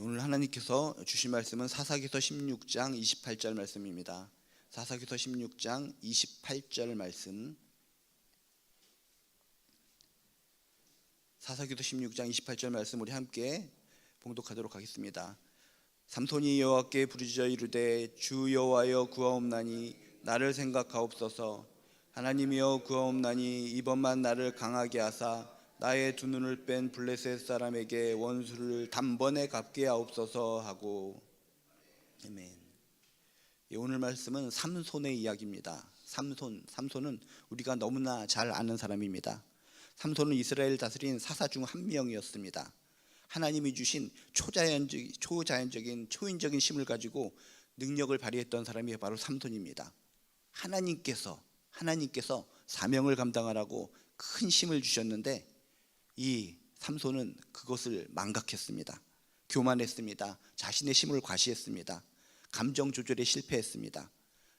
오늘 하나님께서 주신 말씀은 사사기서 16장 28절 말씀입니다. 사사기서 16장 28절 말씀. 사사기서 16장 28절 말씀 우리 함께 봉독하도록 하겠습니다. 삼손이 여호와께 부르짖어 이르되 주 여호와여 구하옵나니 나를 생각하옵소서. 하나님이여 구하옵나니 이번만 나를 강하게 하사 나의 두 눈을 뺀 블레셋 사람에게 원수를 단번에 갚게 하옵소서 하고. 아멘. 오늘 말씀은 삼손의 이야기입니다. 삼손은 우리가 너무나 잘 아는 사람입니다. 삼손은 이스라엘 다스린 사사 중 한 명이었습니다. 하나님이 주신 초인적인 힘을 가지고 능력을 발휘했던 사람이 바로 삼손입니다. 하나님께서 사명을 감당하라고 큰 힘을 주셨는데 이 삼손은 그것을 망각했습니다. 교만했습니다. 자신의 힘을 과시했습니다. 감정 조절에 실패했습니다.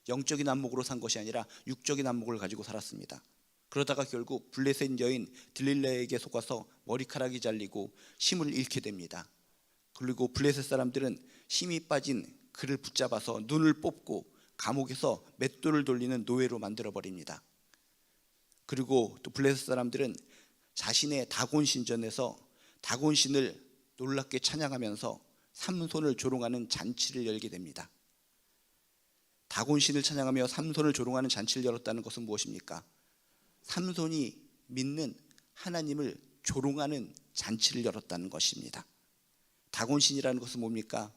영적인 안목으로 산 것이 아니라 육적인 안목을 가지고 살았습니다. 그러다가 결국 블레셋 여인 들릴라에게 속아서 머리카락이 잘리고 힘을 잃게 됩니다. 그리고 블레셋 사람들은 힘이 빠진 그를 붙잡아서 눈을 뽑고 감옥에서 맷돌을 돌리는 노예로 만들어버립니다. 그리고 또 블레셋 사람들은 자신의 다곤 신전에서 다곤신을 놀랍게 찬양하면서 삼손을 조롱하는 잔치를 열게 됩니다. 다곤신을 찬양하며 삼손을 조롱하는 잔치를 열었다는 것은 무엇입니까? 삼손이 믿는 하나님을 조롱하는 잔치를 열었다는 것입니다. 다곤신이라는 것은 뭡니까?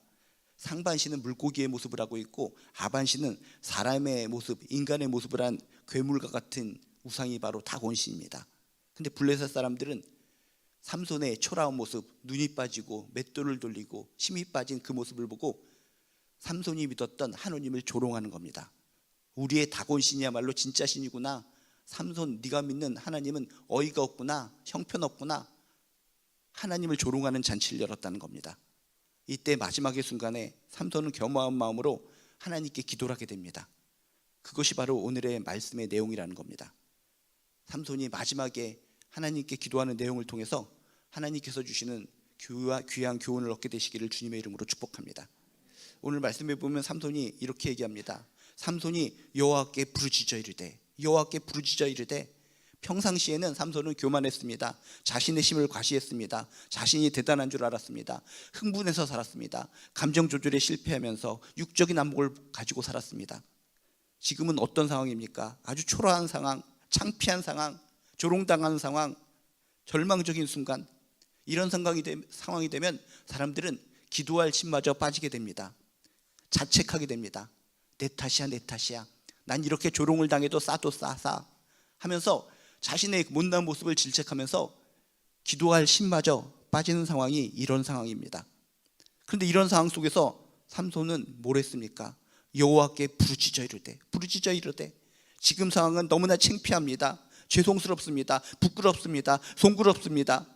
상반신은 물고기의 모습을 하고 있고 하반신은 사람의 모습, 인간의 모습을 한 괴물과 같은 우상이 바로 다곤신입니다. 근데 블레셋 사람들은 삼손의 초라한 모습, 눈이 빠지고 맷돌을 돌리고 힘이 빠진 그 모습을 보고 삼손이 믿었던 하나님을 조롱하는 겁니다. 우리의 다곤신이야말로 진짜 신이구나. 삼손, 네가 믿는 하나님은 어이가 없구나, 형편없구나. 하나님을 조롱하는 잔치를 열었다는 겁니다. 이때 마지막의 순간에 삼손은 겸허한 마음으로 하나님께 기도를 하게 됩니다. 그것이 바로 오늘의 말씀의 내용이라는 겁니다. 삼손이 마지막에 하나님께 기도하는 내용을 통해서 하나님께서 주시는 귀한 교훈을 얻게 되시기를 주님의 이름으로 축복합니다. 오늘 말씀에 보면 삼손이 이렇게 얘기합니다. 삼손이 여호와께 부르짖어 이르되. 평상시에는 삼손은 교만했습니다. 자신의 힘을 과시했습니다. 자신이 대단한 줄 알았습니다. 흥분해서 살았습니다. 감정 조절에 실패하면서 육적인 안목을 가지고 살았습니다. 지금은 어떤 상황입니까? 아주 초라한 상황, 창피한 상황, 조롱당하는 상황, 절망적인 순간, 이런 상황이 되면 사람들은 기도할 힘마저 빠지게 됩니다. 자책하게 됩니다. 내 탓이야. 난 이렇게 조롱을 당해도 싸도 싸 하면서 자신의 못난 모습을 질책하면서 기도할 힘마저 빠지는 상황이 이런 상황입니다. 그런데 이런 상황 속에서 삼손은 뭘 했습니까? 여호와께 부르짖어 이르되 지금 상황은 너무나 창피합니다. 죄송스럽습니다. 부끄럽습니다. 송구럽습니다.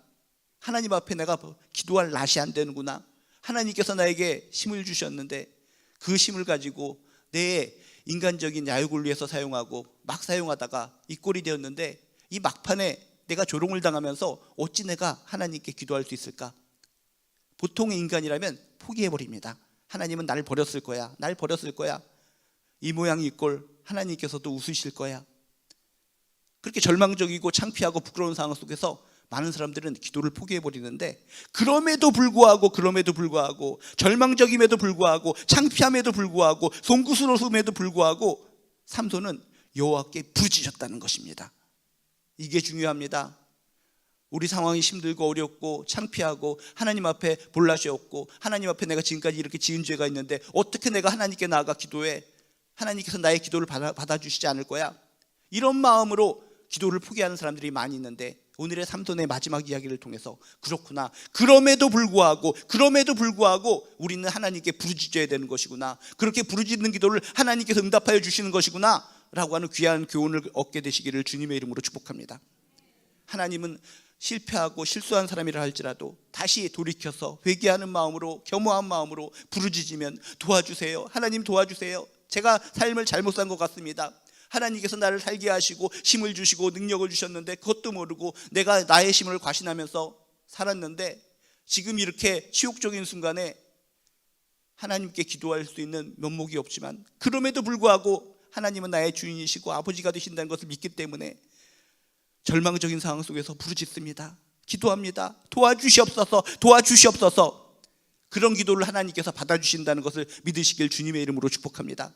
하나님 앞에 내가 기도할 낯이 안 되는구나. 하나님께서 나에게 힘을 주셨는데 그 힘을 가지고 내 인간적인 야욕을 위해서 사용하고 막 사용하다가 이 꼴이 되었는데 이 막판에 내가 조롱을 당하면서 어찌 내가 하나님께 기도할 수 있을까? 보통의 인간이라면 포기해버립니다. 하나님은 나를 버렸을 거야. 이 모양 이 꼴 하나님께서도 웃으실 거야. 그렇게 절망적이고 창피하고 부끄러운 상황 속에서 많은 사람들은 기도를 포기해버리는데 그럼에도 불구하고 절망적임에도 불구하고 창피함에도 불구하고 송구스러움에도 불구하고 삼손은 여호와께 부르짖었다는 것입니다. 이게 중요합니다. 우리 상황이 힘들고 어렵고 창피하고 하나님 앞에 볼라시 없고 하나님 앞에 내가 지금까지 이렇게 지은 죄가 있는데 어떻게 내가 하나님께 나아가 기도해? 하나님께서 나의 기도를 받아주시지 않을 거야? 이런 마음으로 기도를 포기하는 사람들이 많이 있는데 오늘의 삼손의 마지막 이야기를 통해서 그렇구나, 그럼에도 불구하고 우리는 하나님께 부르짖어야 되는 것이구나, 그렇게 부르짖는 기도를 하나님께서 응답하여 주시는 것이구나 라고 하는 귀한 교훈을 얻게 되시기를 주님의 이름으로 축복합니다. 하나님은 실패하고 실수한 사람이라 할지라도 다시 돌이켜서 회개하는 마음으로, 겸허한 마음으로 부르짖으면 도와주세요, 하나님 도와주세요, 제가 삶을 잘못 산 것 같습니다, 하나님께서 나를 살게 하시고 힘을 주시고 능력을 주셨는데 그것도 모르고 내가 나의 힘을 과신하면서 살았는데 지금 이렇게 치욕적인 순간에 하나님께 기도할 수 있는 면목이 없지만 그럼에도 불구하고 하나님은 나의 주인이시고 아버지가 되신다는 것을 믿기 때문에 절망적인 상황 속에서 부르짖습니다. 기도합니다. 도와주시옵소서, 도와주시옵소서. 그런 기도를 하나님께서 받아주신다는 것을 믿으시길 주님의 이름으로 축복합니다.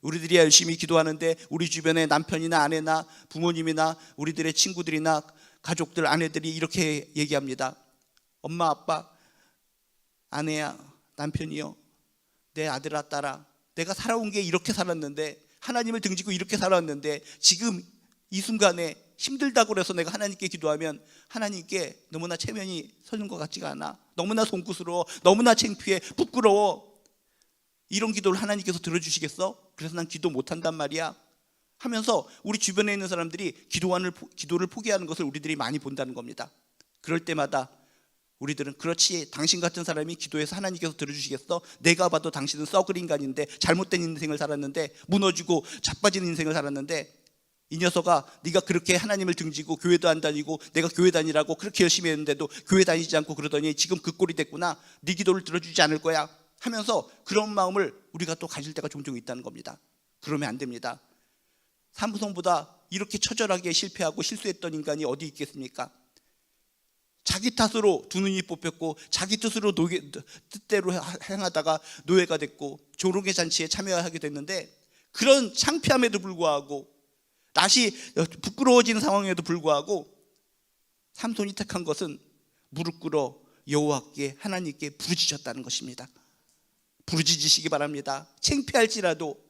우리들이 열심히 기도하는데 우리 주변의 남편이나 아내나 부모님이나 우리들의 친구들이나 가족들, 아내들이 이렇게 얘기합니다. 엄마, 아빠, 아내야, 남편이요, 내 아들아, 딸아, 내가 살아온 게 이렇게 살았는데, 하나님을 등지고 이렇게 살았는데 지금 이 순간에 힘들다고 그래서 내가 하나님께 기도하면 하나님께 너무나 체면이 서는 것 같지가 않아. 너무나 송구스러워, 너무나 창피해, 부끄러워. 이런 기도를 하나님께서 들어주시겠어? 그래서 난 기도 못한단 말이야 하면서 우리 주변에 있는 사람들이 기도를 포기하는 것을 우리들이 많이 본다는 겁니다. 그럴 때마다 우리들은 그렇지, 당신 같은 사람이 기도해서 하나님께서 들어주시겠어? 내가 봐도 당신은 썩을 인간인데, 잘못된 인생을 살았는데, 무너지고 자빠진 인생을 살았는데, 이 녀석아, 네가 그렇게 하나님을 등지고 교회도 안 다니고 내가 교회 다니라고 그렇게 열심히 했는데도 교회 다니지 않고 그러더니 지금 그 꼴이 됐구나. 네 기도를 들어주지 않을 거야 하면서 그런 마음을 우리가 또 가질 때가 종종 있다는 겁니다. 그러면 안 됩니다. 삼손보다 이렇게 처절하게 실패하고 실수했던 인간이 어디 있겠습니까? 자기 탓으로 두 눈이 뽑혔고 자기 뜻대로 행하다가 노예가 됐고 조롱의 잔치에 참여하게 됐는데, 그런 창피함에도 불구하고 낯이 부끄러워지는 상황에도 불구하고 삼손이 택한 것은 무릎 꿇어 여호와께, 하나님께 부르짖었다는 것입니다. 부르짖으시기 바랍니다. 창피할지라도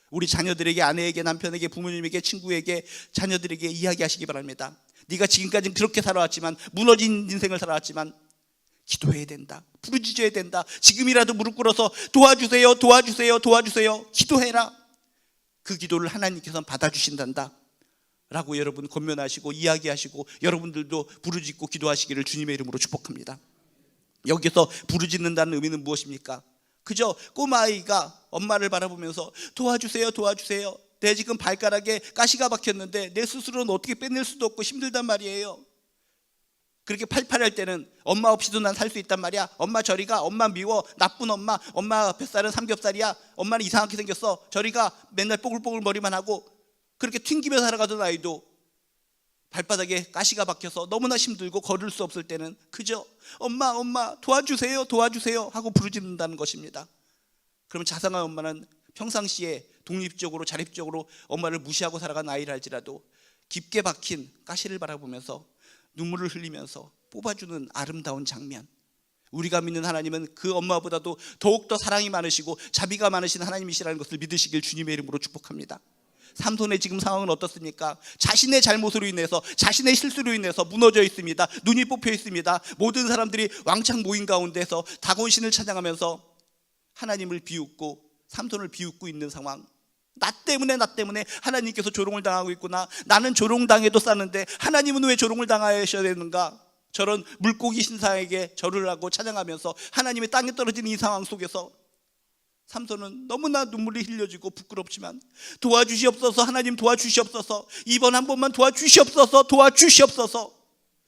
우리 자녀들에게, 아내에게, 남편에게, 부모님에게, 친구에게, 자녀들에게 이야기하시기 바랍니다. 네가 지금까지는 그렇게 살아왔지만, 무너진 인생을 살아왔지만 기도해야 된다, 부르짖어야 된다. 지금이라도 무릎 꿇어서 도와주세요, 도와주세요, 도와주세요, 기도해라. 그 기도를 하나님께서는 받아주신단다 라고 여러분 권면하시고 이야기하시고 여러분들도 부르짖고 기도하시기를 주님의 이름으로 축복합니다. 여기서 부르짖는다는 의미는 무엇입니까? 그저 꼬마아이가 엄마를 바라보면서 도와주세요, 도와주세요, 내 지금 발가락에 가시가 박혔는데 내 스스로는 어떻게 빼낼 수도 없고 힘들단 말이에요. 그렇게 팔팔할 때는 엄마 없이도 난 살 수 있단 말이야. 엄마 저리 가, 엄마 미워, 나쁜 엄마, 엄마 뱃살은 삼겹살이야, 엄마는 이상하게 생겼어, 저리 가, 맨날 뽀글뽀글 머리만 하고 그렇게 튕기며 살아가던 아이도 발바닥에 가시가 박혀서 너무나 힘들고 걸을 수 없을 때는 그저 엄마, 엄마 도와주세요, 도와주세요 하고 부르짖는다는 것입니다. 그러면 자상한 엄마는 평상시에 독립적으로 자립적으로 엄마를 무시하고 살아간 아이를 할지라도 깊게 박힌 가시를 바라보면서 눈물을 흘리면서 뽑아주는 아름다운 장면, 우리가 믿는 하나님은 그 엄마보다도 더욱더 사랑이 많으시고 자비가 많으신 하나님이시라는 것을 믿으시길 주님의 이름으로 축복합니다. 삼손의 지금 상황은 어떻습니까? 자신의 잘못으로 인해서, 자신의 실수로 인해서 무너져 있습니다. 눈이 뽑혀 있습니다. 모든 사람들이 왕창 모인 가운데서 다곤신을 찬양하면서 하나님을 비웃고 삼손을 비웃고 있는 상황. 나 때문에 하나님께서 조롱을 당하고 있구나. 나는 조롱당해도 싸는데 하나님은 왜 조롱을 당하셔야 되는가? 저런 물고기 신상에게 절을 하고 찬양하면서 하나님의 땅에 떨어지는 이 상황 속에서 삼손은 너무나 눈물이 흘려지고 부끄럽지만 도와주시옵소서, 하나님 도와주시옵소서, 이번 한 번만 도와주시옵소서, 도와주시옵소서,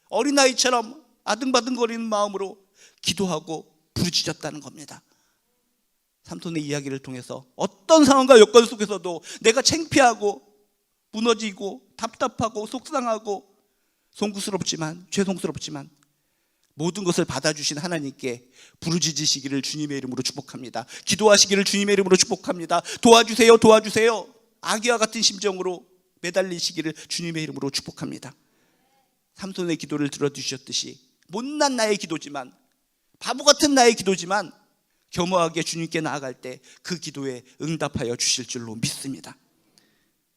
어린아이처럼 아등바등거리는 마음으로 기도하고 부르짖었다는 겁니다. 삼손의 이야기를 통해서 어떤 상황과 여건 속에서도 내가 창피하고 무너지고 답답하고 속상하고 송구스럽지만, 죄송스럽지만 모든 것을 받아주신 하나님께 부르짖으시기를 주님의 이름으로 축복합니다. 기도하시기를 주님의 이름으로 축복합니다. 도와주세요, 도와주세요, 아기와 같은 심정으로 매달리시기를 주님의 이름으로 축복합니다. 삼손의 기도를 들어주셨듯이 못난 나의 기도지만, 바보 같은 나의 기도지만 겸허하게 주님께 나아갈 때 그 기도에 응답하여 주실 줄로 믿습니다.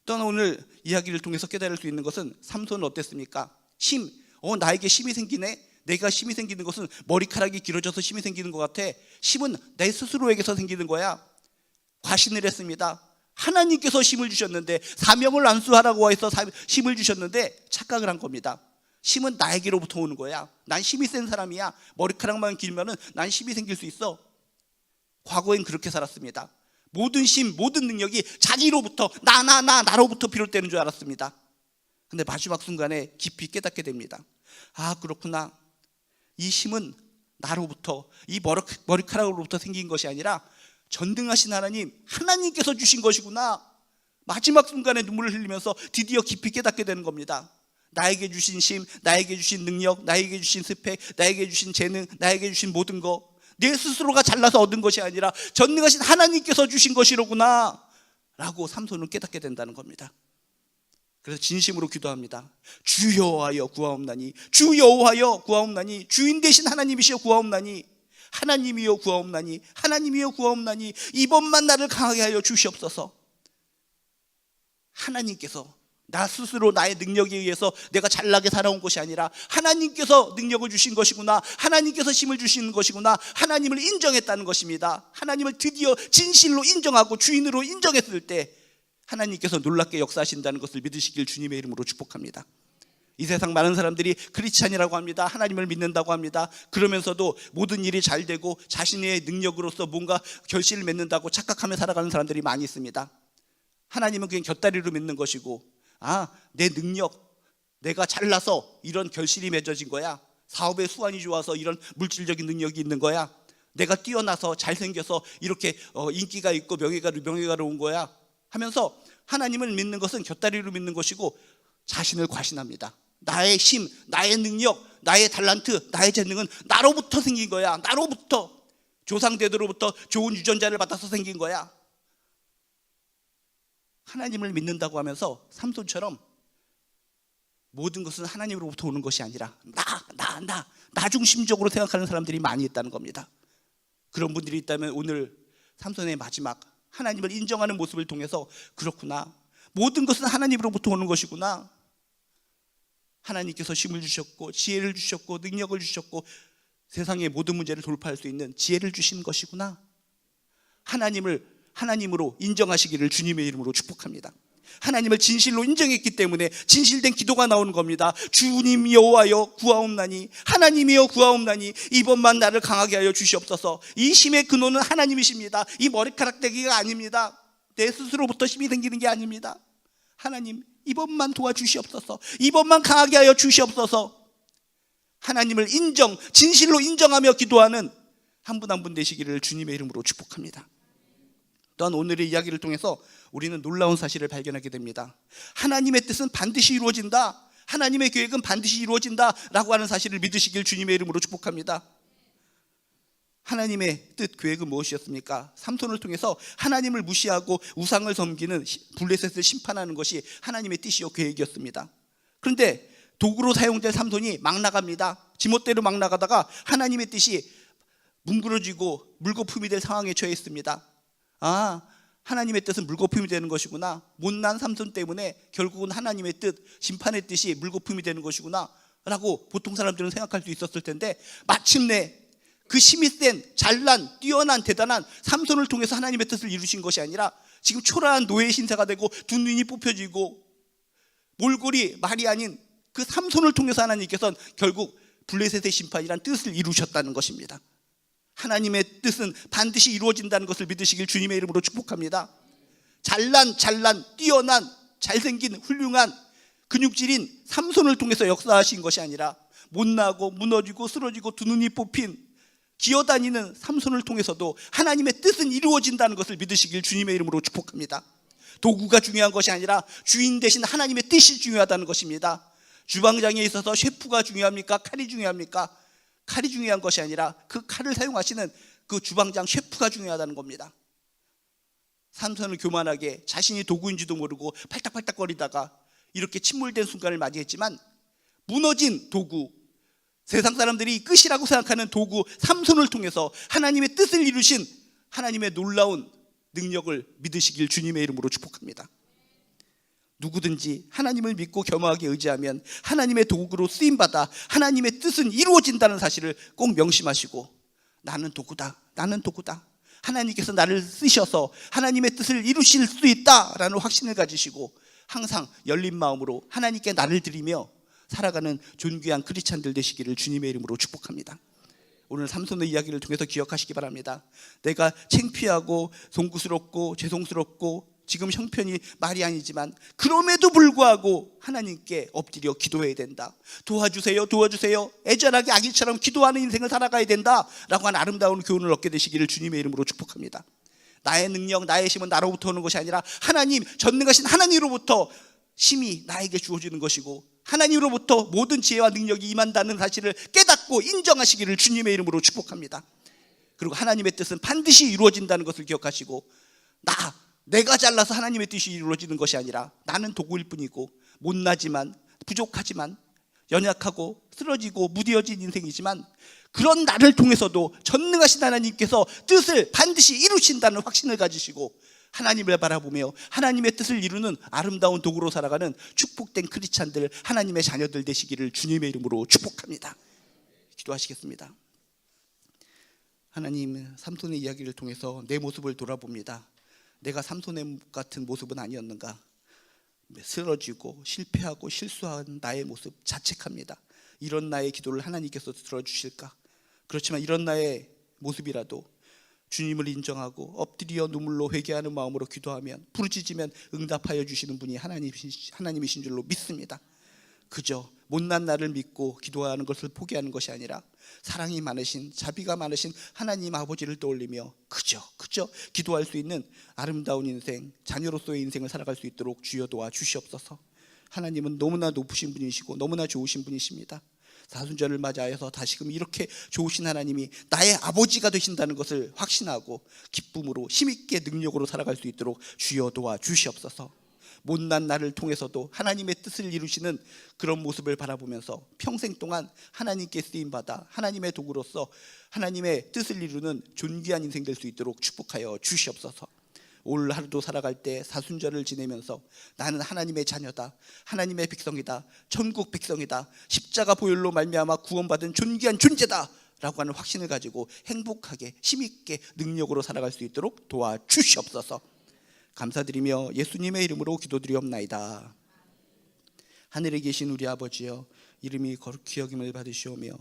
또한 오늘 이야기를 통해서 깨달을 수 있는 것은 삼손은 어땠습니까? 나에게 힘이 생기네. 내가 힘이 생기는 것은 머리카락이 길어져서 힘이 생기는 것 같아. 힘은 내 스스로에게서 생기는 거야. 과신을 했습니다. 하나님께서 힘을 주셨는데, 사명을 안수하라고 해서 힘을 주셨는데 착각을 한 겁니다. 힘은 나에게로부터 오는 거야. 난 힘이 센 사람이야. 머리카락만 길면은 난 힘이 생길 수 있어. 과거엔 그렇게 살았습니다. 모든 힘, 모든 능력이 자기로부터, 나로부터 비롯되는 줄 알았습니다. 근데 마지막 순간에 깊이 깨닫게 됩니다. 아, 그렇구나. 이 힘은 나로부터, 이 머리카락으로부터 생긴 것이 아니라 전능하신 하나님께서 주신 것이구나. 마지막 순간에 눈물을 흘리면서 드디어 깊이 깨닫게 되는 겁니다. 나에게 주신 힘, 나에게 주신 능력, 나에게 주신 스펙, 나에게 주신 재능, 나에게 주신 모든 것, 내 스스로가 잘나서 얻은 것이 아니라 전능하신 하나님께서 주신 것이로구나 라고 삼손은 깨닫게 된다는 겁니다. 그래서 진심으로 기도합니다. 주 여호와여 구하옵나니, 주 여호와여 구하옵나니, 주인 되신 하나님이시여 구하옵나니, 하나님이여 구하옵나니, 하나님이여 구하옵나니, 이번만 나를 강하게 하여 주시옵소서. 하나님께서, 나 스스로 나의 능력에 의해서 내가 잘나게 살아온 것이 아니라 하나님께서 능력을 주신 것이구나, 하나님께서 힘을 주시는 것이구나, 하나님을 인정했다는 것입니다. 하나님을 드디어 진실로 인정하고 주인으로 인정했을 때 하나님께서 놀랍게 역사하신다는 것을 믿으시길 주님의 이름으로 축복합니다. 이 세상 많은 사람들이 크리스찬이라고 합니다. 하나님을 믿는다고 합니다. 그러면서도 모든 일이 잘 되고 자신의 능력으로서 뭔가 결실을 맺는다고 착각하며 살아가는 사람들이 많이 있습니다. 하나님은 그냥 곁다리로 믿는 것이고, 내 능력, 내가 잘나서 이런 결실이 맺어진 거야, 사업의 수완이 좋아서 이런 물질적인 능력이 있는 거야, 내가 뛰어나서 잘생겨서 이렇게 인기가 있고 명예가로운 거야 하면서 하나님을 믿는 것은 곁다리로 믿는 것이고 자신을 과신합니다. 나의 힘, 나의 능력, 나의 달란트, 나의 재능은 나로부터 생긴 거야. 나로부터, 조상대들로부터 좋은 유전자를 받아서 생긴 거야. 하나님을 믿는다고 하면서 삼손처럼 모든 것은 하나님으로부터 오는 것이 아니라 나 중심적으로 생각하는 사람들이 많이 있다는 겁니다. 그런 분들이 있다면 오늘 삼손의 마지막 하나님을 인정하는 모습을 통해서, 그렇구나, 모든 것은 하나님으로부터 오는 것이구나, 하나님께서 힘을 주셨고 지혜를 주셨고 능력을 주셨고 세상의 모든 문제를 돌파할 수 있는 지혜를 주신 것이구나, 하나님으로 인정하시기를 주님의 이름으로 축복합니다. 하나님을 진실로 인정했기 때문에 진실된 기도가 나오는 겁니다. 주님 여호와여 구하옵나니, 하나님이여 구하옵나니, 이번만 나를 강하게 하여 주시옵소서. 이 힘의 근원은 하나님이십니다. 이 머리카락 떼기가 아닙니다. 내 스스로부터 힘이 생기는 게 아닙니다. 하나님, 이번만 도와주시옵소서. 이번만 강하게 하여 주시옵소서. 하나님을 진실로 인정하며 기도하는 한 분 한 분 되시기를 주님의 이름으로 축복합니다. 또한 오늘의 이야기를 통해서 우리는 놀라운 사실을 발견하게 됩니다. 하나님의 뜻은 반드시 이루어진다, 하나님의 계획은 반드시 이루어진다 라고 하는 사실을 믿으시길 주님의 이름으로 축복합니다. 하나님의 뜻, 계획은 무엇이었습니까? 삼손을 통해서 하나님을 무시하고 우상을 섬기는 블레셋을 심판하는 것이 하나님의 뜻이요 계획이었습니다. 그런데 도구로 사용될 삼손이 막 나갑니다. 지멋대로 막 나가다가 하나님의 뜻이 뭉그러지고 물거품이 될 상황에 처해 있습니다. 하나님의 뜻은 물거품이 되는 것이구나, 못난 삼손 때문에 결국은 하나님의 뜻, 심판의 뜻이 물거품이 되는 것이구나 라고 보통 사람들은 생각할 수 있었을 텐데, 마침내 그 힘이 센, 잘난, 뛰어난, 대단한 삼손을 통해서 하나님의 뜻을 이루신 것이 아니라 지금 초라한 노예 신세가 되고 두 눈이 뽑혀지고 몰골이 말이 아닌 그 삼손을 통해서 하나님께서는 결국 블레셋의 심판이란 뜻을 이루셨다는 것입니다. 하나님의 뜻은 반드시 이루어진다는 것을 믿으시길 주님의 이름으로 축복합니다. 잘난, 뛰어난, 잘생긴, 훌륭한, 근육질인 삼손을 통해서 역사하신 것이 아니라 못나고 무너지고 쓰러지고 두 눈이 뽑힌 기어다니는 삼손을 통해서도 하나님의 뜻은 이루어진다는 것을 믿으시길 주님의 이름으로 축복합니다. 도구가 중요한 것이 아니라 주인 대신 하나님의 뜻이 중요하다는 것입니다. 주방장에 있어서 셰프가 중요합니까? 칼이 중요합니까? 칼이 중요한 것이 아니라 그 칼을 사용하시는 그 주방장 셰프가 중요하다는 겁니다. 삼손은 교만하게 자신이 도구인지도 모르고 팔딱팔딱거리다가 이렇게 침몰된 순간을 맞이했지만, 무너진 도구, 세상 사람들이 끝이라고 생각하는 도구 삼손을 통해서 하나님의 뜻을 이루신 하나님의 놀라운 능력을 믿으시길 주님의 이름으로 축복합니다. 누구든지 하나님을 믿고 겸허하게 의지하면 하나님의 도구로 쓰임받아 하나님의 뜻은 이루어진다는 사실을 꼭 명심하시고, 나는 도구다, 하나님께서 나를 쓰셔서 하나님의 뜻을 이루실 수 있다라는 확신을 가지시고 항상 열린 마음으로 하나님께 나를 드리며 살아가는 존귀한 크리스찬들 되시기를 주님의 이름으로 축복합니다. 오늘 삼손의 이야기를 통해서 기억하시기 바랍니다. 내가 창피하고 송구스럽고 죄송스럽고 지금 형편이 말이 아니지만 그럼에도 불구하고 하나님께 엎드려 기도해야 된다. 도와주세요, 도와주세요. 애절하게 아기처럼 기도하는 인생을 살아가야 된다라고 하는 아름다운 교훈을 얻게 되시기를 주님의 이름으로 축복합니다. 나의 능력, 나의 힘은 나로부터 오는 것이 아니라 하나님, 전능하신 하나님으로부터 힘이 나에게 주어지는 것이고 하나님으로부터 모든 지혜와 능력이 임한다는 사실을 깨닫고 인정하시기를 주님의 이름으로 축복합니다. 그리고 하나님의 뜻은 반드시 이루어진다는 것을 기억하시고 내가 잘나서 하나님의 뜻이 이루어지는 것이 아니라 나는 도구일 뿐이고 못나지만 부족하지만 연약하고 쓰러지고 무뎌진 인생이지만 그런 나를 통해서도 전능하신 하나님께서 뜻을 반드시 이루신다는 확신을 가지시고 하나님을 바라보며 하나님의 뜻을 이루는 아름다운 도구로 살아가는 축복된 크리스찬들, 하나님의 자녀들 되시기를 주님의 이름으로 축복합니다. 기도하시겠습니다. 하나님, 삼손의 이야기를 통해서 내 모습을 돌아봅니다. 내가 삼손의 같은 모습은 아니었는가? 쓰러지고 실패하고 실수한 나의 모습 자책합니다. 이런 나의 기도를 하나님께서 들어주실까? 그렇지만 이런 나의 모습이라도 주님을 인정하고 엎드려 눈물로 회개하는 마음으로 기도하면, 부르짖으면 응답하여 주시는 분이 하나님이신 줄로 믿습니다. 그저 못난 나를 믿고 기도하는 것을 포기하는 것이 아니라 사랑이 많으신, 자비가 많으신 하나님 아버지를 떠올리며 그저 기도할 수 있는 아름다운 인생, 자녀로서의 인생을 살아갈 수 있도록 주여 도와 주시옵소서. 하나님은 너무나 높으신 분이시고 너무나 좋으신 분이십니다. 사순절을 맞이하여서 다시금 이렇게 좋으신 하나님이 나의 아버지가 되신다는 것을 확신하고 기쁨으로 힘있게 능력으로 살아갈 수 있도록 주여 도와 주시옵소서. 못난 나를 통해서도 하나님의 뜻을 이루시는 그런 모습을 바라보면서 평생 동안 하나님께 쓰임받아 하나님의 도구로서 하나님의 뜻을 이루는 존귀한 인생 될 수 있도록 축복하여 주시옵소서. 올 하루도 살아갈 때 사순절을 지내면서 나는 하나님의 자녀다, 하나님의 백성이다, 천국 백성이다, 십자가 보혈로 말미암아 구원받은 존귀한 존재다 라고 하는 확신을 가지고 행복하게 힘있게 능력으로 살아갈 수 있도록 도와주시옵소서. 감사드리며 예수님의 이름으로 기도드리옵나이다. 하늘에 계신 우리 아버지여, 이름이 거룩히 여김을 받으시오며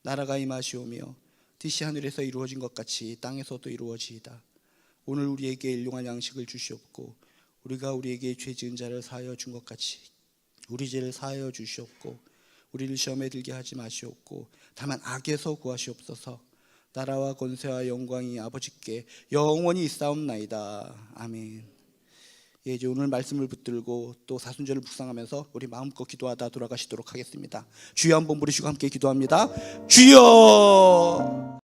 나라가 임하시오며 뜻이 하늘에서 이루어진 것 같이 땅에서도 이루어지이다. 오늘 우리에게 일용할 양식을 주시옵고 우리가 우리에게 죄 지은 자를 사하여 준 것 같이 우리 죄를 사하여 주시옵고 우리를 시험에 들게 하지 마시옵고 다만 악에서 구하시옵소서. 나라와 권세와 영광이 아버지께 영원히 있사옵나이다. 아멘. 이제 오늘 말씀을 붙들고 또 사순절을 묵상하면서 우리 마음껏 기도하다 돌아가시도록 하겠습니다. 주여 한번 부르시고 함께 기도합니다. 주여.